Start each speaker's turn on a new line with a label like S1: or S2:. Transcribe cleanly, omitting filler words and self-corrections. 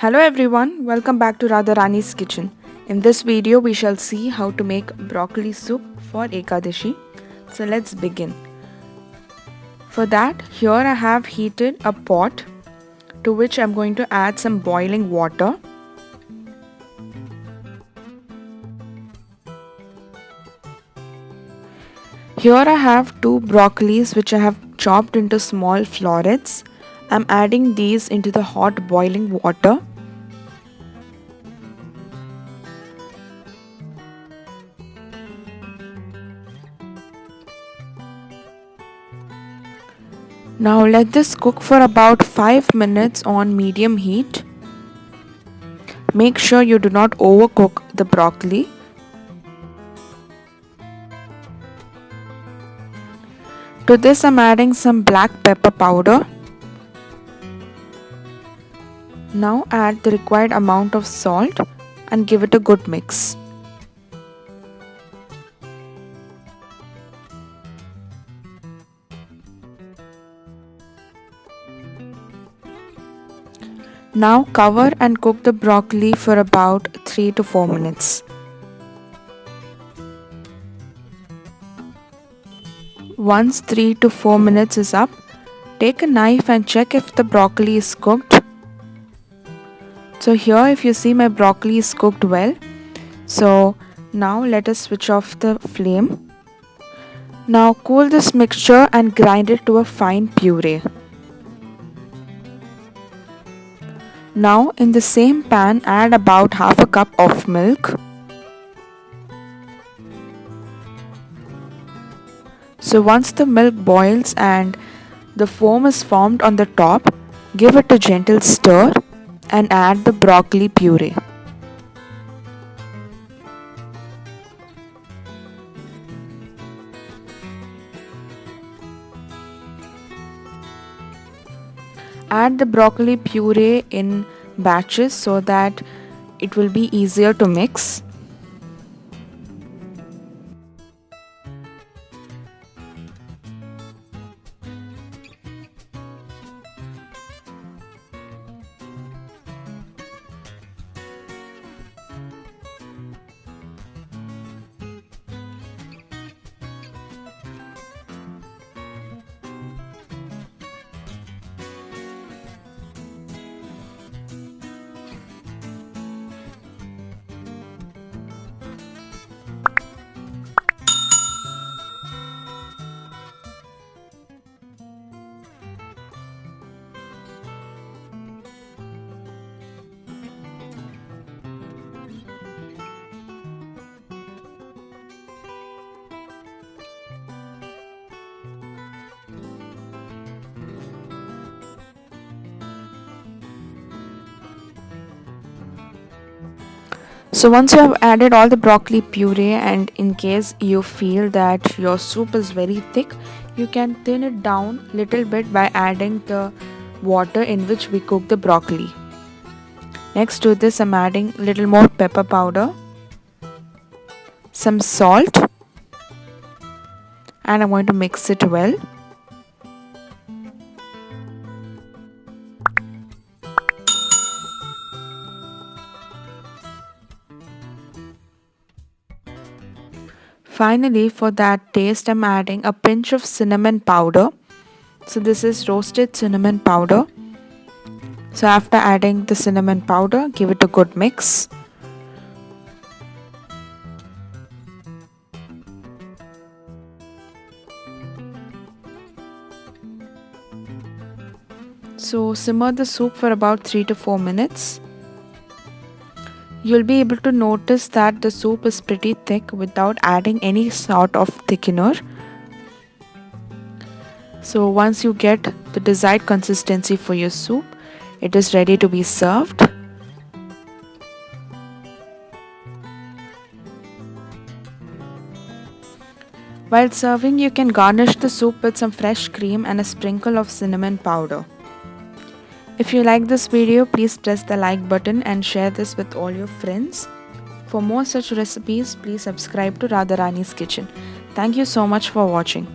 S1: Hello everyone, welcome back to Radharani's kitchen. In this video we shall see how to make broccoli soup for Ekadashi. So let's begin. For that, here I have heated a pot to which I'm going to add some boiling water. Here I have two broccolis which I have chopped into small florets. I'm adding these into the hot boiling water. Now let this cook for about 5 minutes on medium heat. Make sure you do not overcook the broccoli. To this I'm adding some black pepper powder. Now add the required amount of salt and give it a good mix. Now cover and cook the broccoli for about 3 to 4 minutes. Once 3 to 4 minutes is up, take a knife and check if the broccoli is cooked. So here if you see my broccoli is cooked well. So now let us switch off the flame. Now cool this mixture and grind it to a fine puree. Now in the same pan add about half a cup of milk. So once the milk boils and the foam is formed on the top, give it a gentle stir and add the broccoli puree. Add the broccoli puree in batches so that it will be easier to mix. So once you have added all the broccoli puree, and in case you feel that your soup is very thick, you can thin it down little bit by adding the water in which we cook the broccoli. Next to this I'm adding little more pepper powder, some salt, and I'm going to mix it well. Finally, for that taste, I'm adding a pinch of cinnamon powder. So this is roasted cinnamon powder. So after adding the cinnamon powder, give it a good mix. So simmer the soup for about 3 to 4 minutes. You'll be able to notice that the soup is pretty thick without adding any sort of thickener. So once you get the desired consistency for your soup, it is ready to be served. While serving, you can garnish the soup with some fresh cream and a sprinkle of cinnamon powder. If you like this video, please press the like button and share this with all your friends. For more such recipes, please subscribe to Radharani's Kitchen. Thank you so much for watching.